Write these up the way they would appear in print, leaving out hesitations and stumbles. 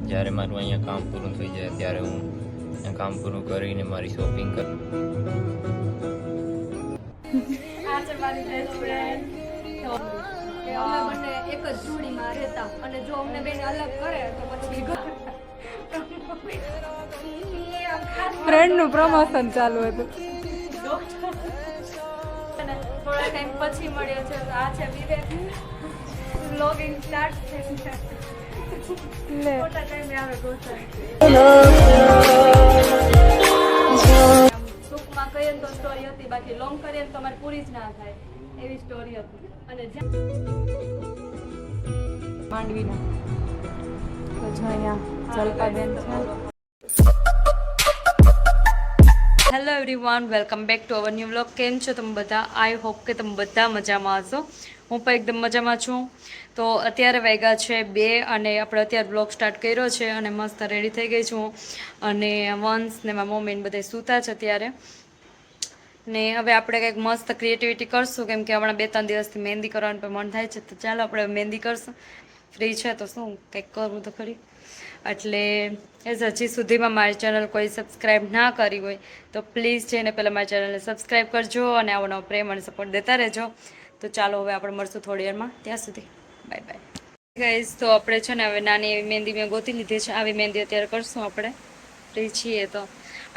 જ્યારે મારું અહીંયા કામ પૂરું થઈ જાય ત્યારે હું કામ પૂરું કરીને મારી શોપિંગ કરું. આ છે મારી બેસ્ટ ફ્રેન્ડ. તો અમે બંને એક જ જોડીમાં રહેતા અને જો અમને બેન અલગ કરે તો પછી ફ્રેન્ડ નું પ્રમોશન ચાલુ હતું. અને થોડા ટાઈમ પછી મળ્યો છે. આ છે વિવેક. વ્લોગિંગ સ્ટાર્ટ છે. લે મોટા ટાઈમે આવે ગોસાઈ. ટૂંકમાં કહીએ તો સ્ટોરી હતી, બાકી લોંગ કરીએ તો તમારે પૂરી જ ના થાય એવી સ્ટોરી હતી. અને માંડવીના તો જો અહીંયા જલપાબેન છે. Hello everyone, welcome back to our new vlog. કેમ છો તમે બધા? આઈ હોપ કે તમે બધા મજામાં હશો. હું પણ એકદમ મજામાં છું. તો અત્યારે વાગ્યા છે 2 અને આપણે અત્યારે વ્લોગ સ્ટાર્ટ કર્યો છે અને મસ્ત રેડી થઈ ગઈ છું. અને વંશ ને મારા મમ્મી ને બધા સૂતા છે અત્યારે. ને હવે આપણે કંઈક મસ્ત ક્રિએટિવિટી કરશું, કેમ કે હમણાં 2-3 દિવસથી મહેંદી કરવાનું પણ મન થાય છે. તો ચાલો આપણે મહેંદી કરશું. ફ્રી છે તો શું કંઈક કરવું તો ખરી. એટલે હજી સુધીમાં મારી ચેનલ કોઈ સબસ્ક્રાઈબ ના કરી હોય તો પ્લીઝ જઈને પહેલાં મારી ચેનલને સબસ્ક્રાઈબ કરજો અને આવો નવો પ્રેમ અને સપોર્ટ દેતા રહેજો. તો ચાલો હવે આપણે મળશું થોડી વારમાં. ત્યાં સુધી બાય બાય ગાઈઝ. તો આપણે છે ને હવે નાની એવી મહેંદી મેં ગોતી લીધી છે. આવી મહેંદી અત્યારે કરશું આપણે, ફ્રી છીએ તો.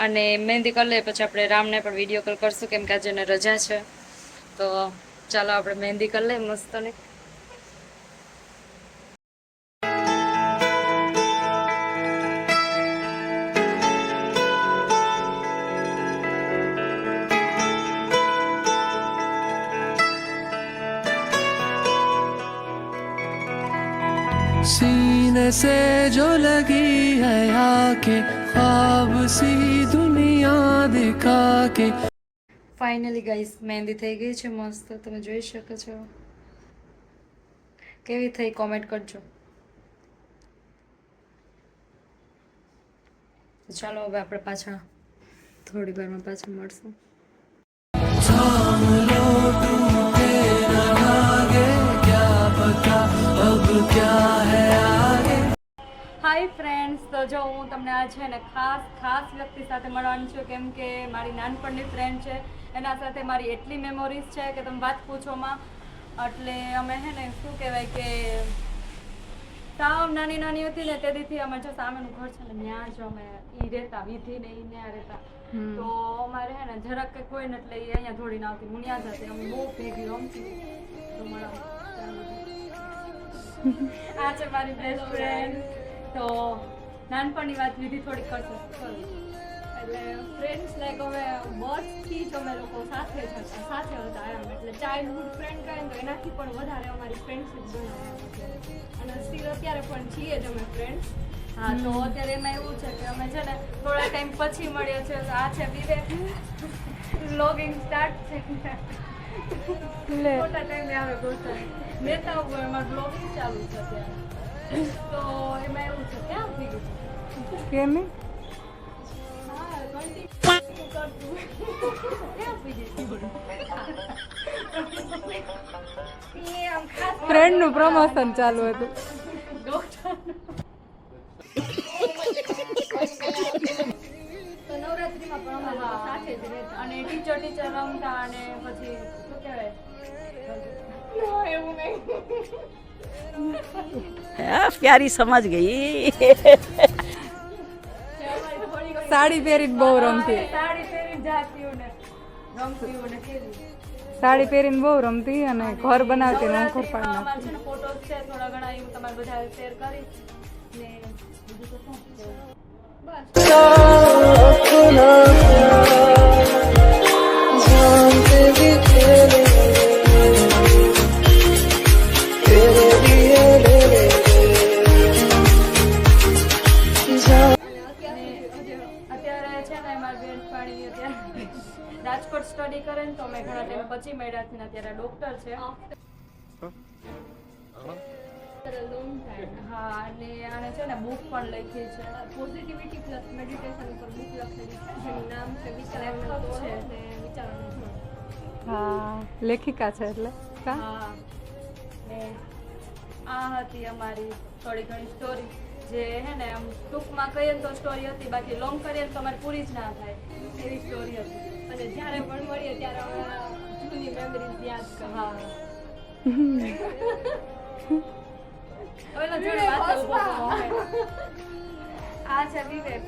અને મહેંદી કરી લઈએ પછી આપણે રામને પણ વિડીયો કોલ કરશું, કેમ કે આજે એને રજા છે. તો ચાલો આપણે મહેંદી કરી લઈએ મસ્ત ને. सीने से जो लगी है आके ख्वाब सी दुनिया दिखा के. ફાઇનલી ગાઈસ મહેંદી થઈ ગઈ છે મસ્ત, તમે જોઈ શકો છો. કેવી થઈ કોમેન્ટ કરજો. ચાલો હવે આપણે પાછા થોડી વારમાં પાછા મળશું. थाम लो टूटे न भागे क्या पता अब क्या है आगे. હાય ફ્રેન્ડ્સ, તો જો હું તમને આ છે ને ખાસ વ્યક્તિ સાથે મળવાની છું, કેમ કે મારી નાનપણની ફ્રેન્ડ છે. એના સાથે મારી એટલી મેમોરીઝ છે કે તમે વાત પૂછોમાં. એટલે અમે હે ને શું કહેવાય કે સાવ નાની હતી ને તેથી અમે જો સામેનું ઘર છે ને ત્યાં જો અમે રહેતા, વિધિ ને ત્યાં રહેતા. તો અમારે હે ને જરાક કંઈક હોય ને એટલે એ અહીંયા થોડીને આવતી, હું ત્યાં જતી. અમે બહુ ભેગી રમતી. તો આ છે મારી બેસ્ટ ફ્રેન્ડ. તો નાનપણની વાત વિધિ થોડીક કરશે. એટલે ફ્રેન્ડ્સ લાઈક અમે બર્થથી જ અમે લોકો સાથે હતા એમ. એટલે ચાઇલ્ડહુડ ફ્રેન્ડ કહે તો એનાથી પણ વધારે અમારી ફ્રેન્ડશીપ ગણાવે. અને સ્ટીલ અત્યારે પણ છીએ જ અમે ફ્રેન્ડ્સ. હા, તો અત્યારે એમાં એવું છે કે અમે છે ને થોડા ટાઈમ પછી મળ્યો છે. આ છે વિવેક. વ્લોગિંગ સ્ટાર્ટ છે. લે મોટા ટાઈમે આવે ગોસાઈ નેતા ઉપર અમારું વ્લોગિંગ ચાલુ છે અત્યારે. તો એમાં એવું છે ક્યાં થઈ ગયું કે નહીં ફ્રેન્ડ નું પ્રમોશન ચાલુ હતું. તો નવરાત્રીમાં પણ અમે લોકો સાથે જ રહેતા અને ટીચર રમતા અને પછી શું કહેવાય એવું નહીં. प्यारी समझ गई. સાડી પહેરીને બહુ રમતી. સાડી પહેરીને જાતી ને રમતી ને કેવી સાડી પહેરીને બહુ રમતી અને ઘર બનાવતી ને ઘર પાડી અમારા છે ને ફોટોસ છે થોડા ઘણા, એવું તમારે બધા શેર કરીશ ને બીજું તો શું રાજકોટ સ્ટડી કરે ને તો અમે ઘણા ટાઈમ પછી મળ્યા છે ને અત્યારે ડોક્ટર છે. હા, અને આને છે ને બુક પણ લખી છે, પોઝિટિવિટી પ્લસ મેડિટેશન ઉપર બુક લખેલી છે, જેનું નામ છે વિચારવાનું છે તે વિચારવાનું. હા, લેખિકા છે એટલે હા, ને આ હતી અમારી થોડી ઘણી સ્ટોરી. જે હે ને આમ ટૂંકમાં કહીએ ને તો સ્ટોરી હતી, બાકી લોંગ કરીએ ને તો અમારે પૂરી જ ના થાય એવી સ્ટોરી હતી. અને જ્યારે પણ મળીએ ત્યારે અમે જૂની મેમરીઝ યાદ કરીએ. હા હવે એના જોડે વાત કરવું બહુ ગમે. આ છે વિવેક.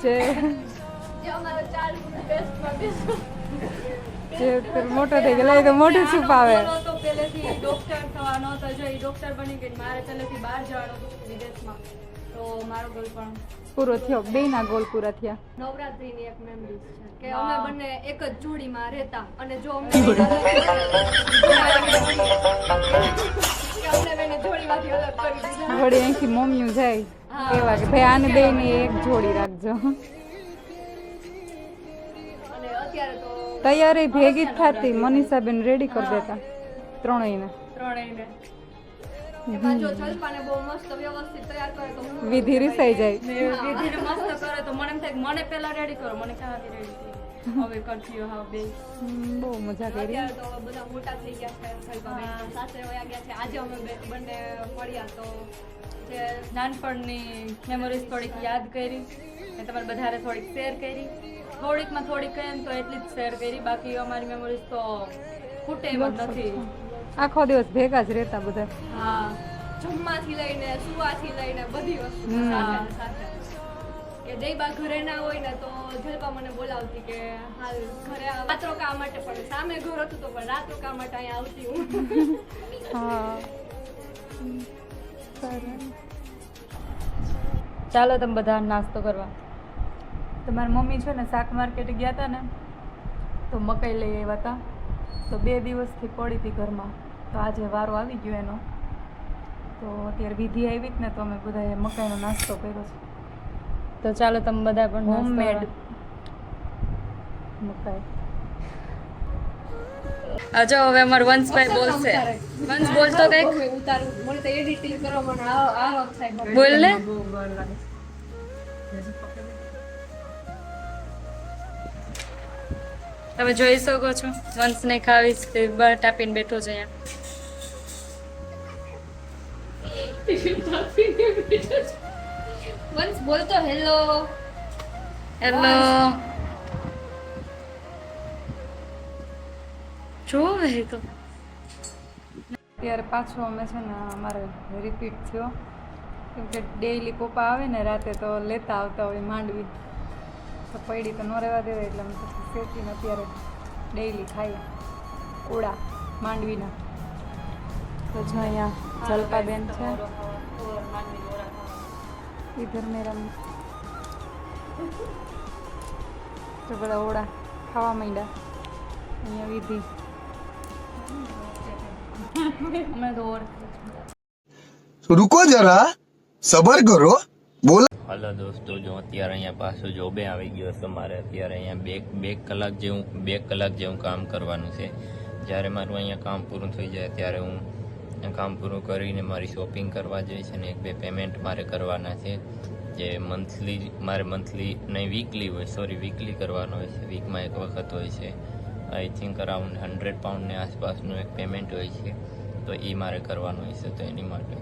જે જે અમારો ચાઇલ્ડહુડ બેસ્ટ જે પેલો મોટો થઈ ગયેલો એ તો મોટું છુપાવે. આનો તો પહેલેથી ડોક્ટર થવાનો હતો, જો એ ડોક્ટર બની ગઈ. મારે પહેલેથી બહાર જવાનું હતું વિદેશમાં, તો મારો ગોલ પણ પૂરો થયો, બેયના ગોલ પૂરા થયા. નવરાત્રીની એક મેમરીઝ છે કે અમે હા. બંને એક જ જોડીમાં રહેતા અને જો અમને જોડીમાંથી અલગ કરી દીધા. વળી અહીંથી મમ્મીઓ જાય એવા કે ભાઈ આને બેયની એક જોડી રાખજો. અને અત્યારે તો તૈયારી ભેગી જ થતી, મનીષાબેન રેડી કરી દેતા ત્રણેયને. ત્રણેયને એમાં જો જલપાને બહુ મસ્ત વ્યવસ્થિત તૈયાર કરે તો હું વિધિ રીસાઈ જાય. વિધિને મસ્ત કરે તો મને એમ થાય કે મને પહેલા રેડી કરો, મને ક્યાંથી રેડી થઈ હવે કરતી હા બે. બહુ મજા કરી. અત્યારે તો બધા મોટા થઈ ગયા છે જલપાબેન સાસરે વયા ગયા છે. આજે અમે બંને મળ્યા તો જે નાનપણની મેમરીઝ થોડીક યાદ કરી અને તમારે બધારે થોડીક શેર કરી. થોડીકમાં થોડીક કહીએ ને તો એટલી જ શેર કરી, બાકી અમારી મેમરીઝ તો ખૂટે એમ જ નથી. આખો દિવસ ભેગા જ રહેતા બધા. હા જમવાથી લઈને સુવાથી લઈને બધી વસ્તુ હા. સાથે કે દઈબા ઘરે ના હોય ને તો જલપા મને બોલાવતી કે હાલ ઘરે રાત રોકાવા માટે, પણ સામે ઘર હતું તો પણ રાત રોકાવા માટે અહીંયા આવતી હું. હા સારું. ચાલો તમે બધા નાસ્તો કરવા. તમારી મમ્મી છે ને શાક માર્કેટ ગયા હતા ને તો મકાઈ લઈ આવ્યા હતા, તો 2 દિવસથી પડી હતી ઘરમાં, તો આજે વારો આવી ગયો એનો. તો અત્યારે વિધિ આવી જ ને તો અમે બધાએ મકાઈનો નાસ્તો કર્યો છે. તો ચાલો તમે બધા પણ હોમમેડ હોમમેડ. મકાઈ. જો હવે અમારો વંશભાઈ બોલશે. વંશ બોલતો કઈક ઉતારું મને તો એડિટિંગ કરવા મને આવો થાય. બોલ ને. તમે જોઈ શકો છો વંશને ખાવી છે, બટ આપીને બેઠો છે અહીંયા. વંશ બોલતો હેલો. હેલો. જો હે તો ત્યારે પાછો અમે છે ને અમારે રિપીટ થયો, કેમ કે ડેઈલી પપ્પા આવે ને રાતે તો લેતા આવતા હોય માંડવી, તો પડી તો ન રહેવા દેવાય એટલે અમે પછી શેકીને અત્યારે ડેઈલી ખાઈએ ઓળા માંડવીના. તો જો અહીંયા જલપાબેન છે, ઇધર મેરા તો બધા ઓળા ખાવા માંડ્યા. અહીંયા વિધિ અમે તો ઓર रुको जरा सबर करो बोला। હાલો દોસ્તો, જો અત્યારે અહીંયા પાછું જોબે આવી ગયો તો મારે અત્યારે અહીંયા બે કલાક જેવું કામ કરવાનું છે. જ્યારે મારું અહીંયા કામ પૂરું થઈ જાય ત્યારે હું કામ પૂરું કરીને મારી શોપિંગ કરવા જઈશ અને 1-2 પેમેન્ટ મારે કરવાના છે, જે મંથલી નહીં વીકલી કરવાનો હોય છે. વીકમાં એક વખત હોય છે. આઈ થિંક અરાઉન્ડ 100 પાઉન્ડની આસપાસનું એક પેમેન્ટ હોય છે, તો એ મારે કરવાનું હોય છે. તો એની માટે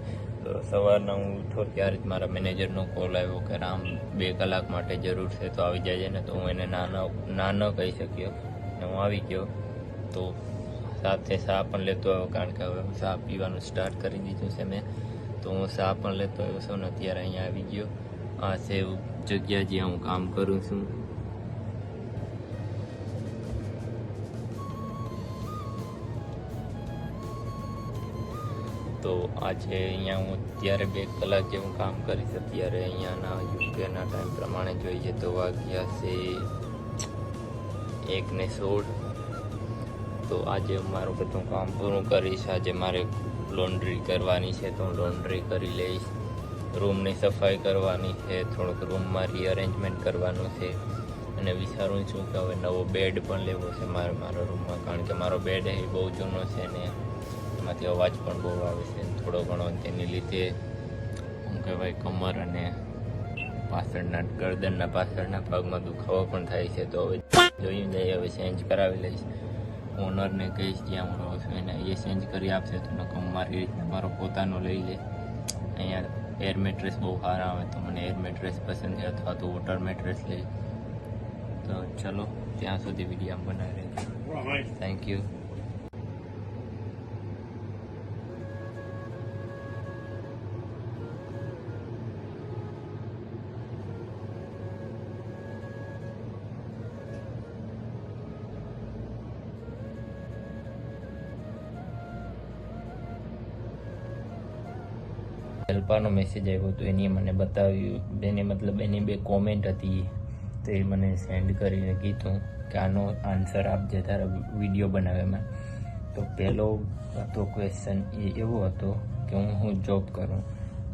તો સવારના હું ઉઠો ત્યારે જ મારા મેનેજરનો કોલ આવ્યો કે રામ 2 કલાક માટે જરૂર છે તો આવી જાય ને. તો હું એને ના ન કહી શક્યો ને હું આવી ગયો. તો સાથે ચા પણ લેતો આવ્યો, કારણ કે હવે હું ચા પીવાનું સ્ટાર્ટ કરી દીધું છે મેં. તો હું ચા પણ લેતો આવ્યો છું ને અત્યારે અહીંયા આવી ગયો. આ છે જગ્યા જ્યાં હું કામ કરું છું. તો આજે અહીંયા હું અત્યારે 2 કલાક જેવું કામ કરીશ. અત્યારે અહીંયાના યુકેના ટાઈમ પ્રમાણે જોઈએ તો વાગ્યા છે 1:16. તો આજે મારું બધું કામ પૂરું કરીશ. આજે મારે લોન્ડ્રી કરવાની છે તો હું લોન્ડ્રી કરી લઈશ. રૂમની સફાઈ કરવાની છે, થોડુંક રૂમમાં રીઅરેન્જમેન્ટ કરવાનું છે, અને વિચારું છું કે હવે નવો બેડ પણ લેવો છે મારા રૂમમાં, કારણ કે મારો બેડ એ બહુ જૂનો છે ને એમાંથી અવાજ પણ બહુ આવે છે થોડો ઘણો. તેની લીધે શું કહેવાય, કમર અને ગરદનના પાછળના ભાગમાં દુખાવો પણ થાય છે. તો હવે જોયું જાય, હવે ચેન્જ કરાવી લઈશ. ઓનરને કહીશ જ્યાં હું રહું છું એને એ ચેન્જ કરી આપશે, તો નકમ મારી રીતના મારો પોતાનો લઈ લે. અહીંયા એર મેટ્રેસ બહુ સારા આવે તો મને એર મેટ્રેસ પસંદ છે અથવા તો વોટર મેટ્રેસ લે. તો ચલો ત્યાં સુધી વિડીયો બનાવી રહેજો. Thank you. જલ્પાનો મેસેજ આવ્યો તો એની મને બતાવ્યું, એને મતલબ એની 2 કોમેન્ટ હતી તો એ મને સેન્ડ કરીને કીધું કે આનો આન્સર આપજે તારા વિડીયો બનાવવામાં. તો પહેલો હતો ક્વેશ્ચન એ એવો હતો કે હું જોબ કરું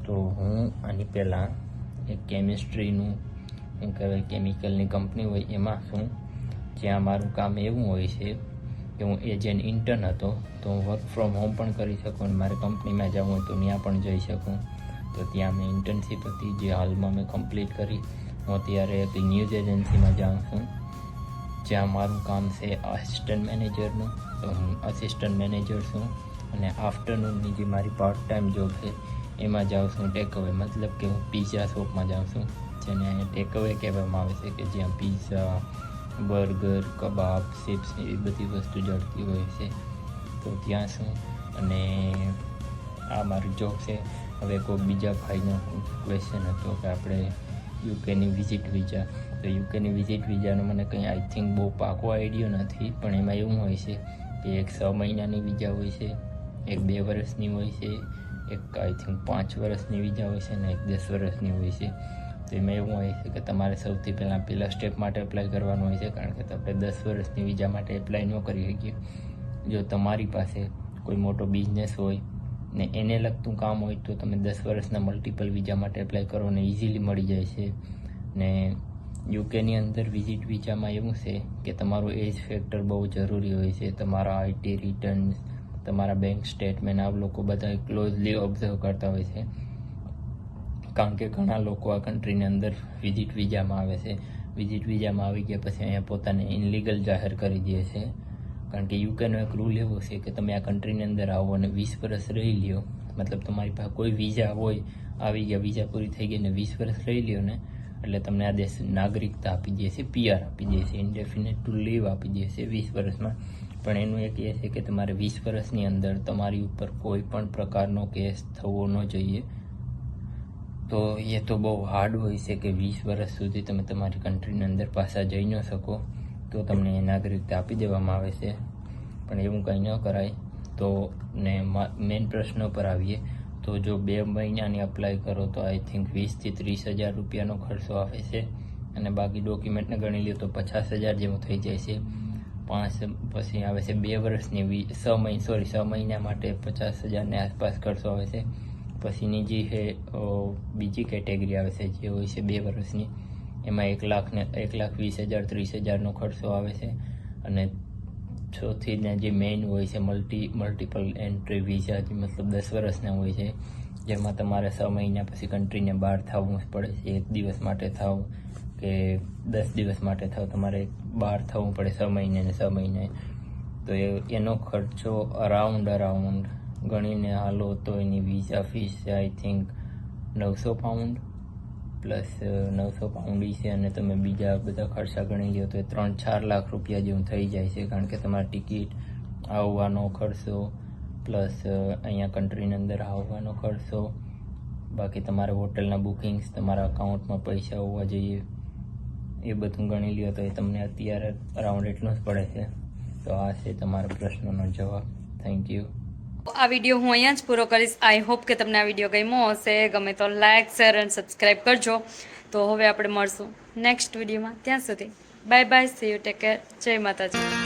તો હું આની પહેલાં એક કેમિસ્ટ્રીનું શું કહેવાય કેમિકલની કંપની હોય એમાં છું, જ્યાં મારું કામ એવું હોય છે કે હું એજ એન ઇન્ટર્ન હતો તો હું વર્ક ફ્રોમ હોમ પણ કરી શકું અને મારે કંપનીમાં જવું હોય તો ત્યાં પણ જઈ શકું. તો ત્યાં મેં ઇન્ટર્નશીપ હતી જે હાલમાં મેં કમ્પ્લીટ કરી. હું અત્યારે એક ન્યૂઝ એજન્સીમાં જાઉં છું જ્યાં મારું કામ છે આસિસ્ટન્ટ મેનેજરનું. તો હું આસિસ્ટન્ટ મેનેજર છું અને આફ્ટરનૂનની જે મારી પાર્ટ ટાઈમ જોબ છે એમાં જાઉં છું ટેકઅવે, મતલબ કે હું પિઝા શોપમાં જાઉં છું જેને અહીંયા ટેકઅવે કહેવામાં આવે છે, કે જ્યાં પિઝા, બર્ગર, કબાબ, ચિપ્સ એ બધી વસ્તુ જળતી હોય છે. તો ત્યાં છું અને આ મારી જોબ છે. હવે કોઈ બીજા ભાઈનો ક્વેશ્ચન હતો કે આપણે યુકેની વિઝિટ વિઝા, તો યુકેની વિઝિટ વિઝાનો મને કંઈ આઈ થિંક બહુ પાકો આઈડિયો નથી, પણ એમાં એવું હોય છે કે એક 6 મહિનાની વિઝા હોય છે, એક 2 વર્ષની હોય છે, એક આઈ થિંક 5 વર્ષની વિઝા હોય છે અને એક 10 વર્ષની હોય છે. તો એમાં એવું હોય છે કે તમારે સૌથી પહેલા સ્ટેપ માટે એપ્લાય કરવાનું હોય છે, કારણ કે આપણે 10 વર્ષની વિઝા માટે એપ્લાય ન કરી શકીએ. જો તમારી પાસે કોઈ મોટો બિઝનેસ હોય ને એને લગતું કામ હોય તો તમે 10 વર્ષના મલ્ટિપલ વિઝા માટે એપ્લાય કરો ને ઇઝીલી મળી જાય છે. ને યુકેની અંદર વિઝિટ વિઝામાં એવું છે કે તમારું એજ ફેક્ટર બહુ જરૂરી હોય છે. તમારા આઈટી રિટર્ન્સ, તમારા બેંક સ્ટેટમેન્ટ આ લોકો બધા ક્લોઝલી ઓબ્ઝર્વ કરતા હોય છે, કારણ કે ઘણા લોકો આ કન્ટ્રીની અંદર વિઝિટ વિઝામાં આવે છે. વિઝિટ વિઝામાં આવી ગયા પછી અહીંયા પોતાને ઇનલીગલ જાહેર કરી દે છે, કારણ કે યુકેનો એક રૂલ એવો છે કે તમે આ કન્ટ્રીની અંદર આવો અને 20 વર્ષ રહી લ્યો, મતલબ તમારી પાસે કોઈ વિઝા હોય, આવી ગયા વિઝા પૂરી થઈ ગઈ ને 20 વર્ષ રહી લ્યો ને એટલે તમને આ દેશ નાગરિકતા આપી દે છે, PR આપી દે છે, ઇન્ડેફિનેટ ટુ લીવ આપી દે છે 20 વર્ષમાં. પણ એનું એક એ છે કે તમારે 20 વર્ષની અંદર તમારી ઉપર કોઈ પણ પ્રકારનો કેસ થવો ન જોઈએ. તો એ તો બહુ હાર્ડ હોય છે કે 20 વર્ષ સુધી તમે તમારી કન્ટ્રીની અંદર પાછા જઈ ન શકો, તો તમને એ નાગરિકતા આપી દેવામાં આવે છે. પણ એવું કંઈ ન કરાય. તો ને મેઇન પ્રશ્ન પર આવીએ તો જો 2 મહિનાની અપ્લાય કરો તો આઈ થિંક 20,000 થી 30,000 રૂપિયાનો ખર્ચો આવે છે અને બાકી ડોક્યુમેન્ટને ગણી લ્યો તો 50,000 જેવું થઈ જાય છે. પછી આવે છે 2 વર્ષની 6 મહિના માટે 50,000ની આસપાસ ખર્ચો આવે છે. પછીની જે છે બીજી કેટેગરી આવે છે જે હોય છે 2 વર્ષની, એમાં 1,20,000 30,000નો ખર્ચો આવે છે. અને ચોથીના જે મેઇન હોય છે મલ્ટિપલ એન્ટ્રી વિઝા, જે મતલબ 10 વર્ષના હોય છે, જેમાં તમારે 6 મહિના પછી કન્ટ્રીને બહાર થવું પડે છે. 1 દિવસ માટે થાવ કે 10 દિવસ માટે થાવ, તમારે બહાર થવું પડે 6 મહિને ને 6 મહિને. તો એનો ખર્ચો અરાઉન્ડ ગણીને હાલો તો એની વિઝા ફીસ છે આઈ થિંક £900 પ્લસ £900 છે, અને તમે બીજા બધા ખર્ચા ગણી લો તો એ 3-4 લાખ રૂપિયા જેવું થઈ જાય છે, કારણ કે તમારી ટિકિટ, આવવાનો ખર્ચો પ્લસ અહીંયા કન્ટ્રીની અંદર આવવાનો ખર્ચો, બાકી તમારે હોટલના બુકિંગ્સ, તમારા અકાઉન્ટમાં પૈસા હોવા જોઈએ, એ બધું ગણી લ્યો તો એ તમને અત્યારે અરાઉન્ડ એટલું જ પડે છે. તો આ છે તમારા પ્રશ્નનો જવાબ. Thank you. આ વિડીયો હું અહીંયા જ પૂરો કરીશ. આઈ હોપ કે તમને આ વિડીયો ગમ્યો હશે. ગમે તો લાઇક, શેર અને સબસ્ક્રાઈબ કરજો. તો હવે આપણે મળશું નેક્સ્ટ વિડીયોમાં. ત્યાં સુધી bye bye, C you, take care, જય માતાજી.